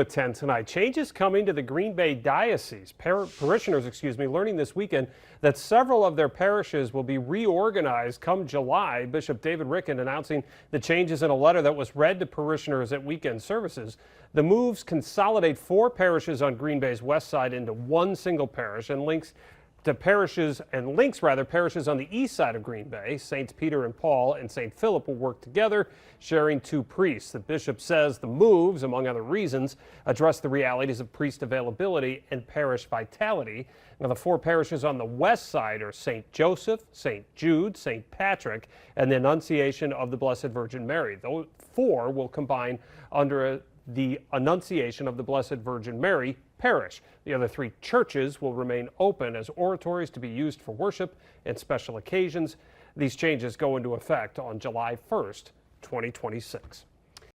Attend tonight. Changes coming to the Green Bay Diocese. Parishioners, learning this weekend that several of their parishes will be reorganized come July. Bishop David Ricken announcing the changes in a letter that was read to parishioners at weekend services. The moves consolidate 4 parishes on Green Bay's west side into one single parish and links parishes on the east side of Green Bay. Saints Peter and Paul and St. Philip will work together, sharing 2 priests. The bishop says the moves, among other reasons, address the realities of priest availability and parish vitality. Now, the 4 parishes on the west side are St. Joseph, St. Jude, St. Patrick, and the Annunciation of the Blessed Virgin Mary. Those 4 will combine under the Annunciation of the Blessed Virgin Mary parish. The other 3 churches will remain open as oratories to be used for worship and special occasions. These changes go into effect on July 1st, 2026.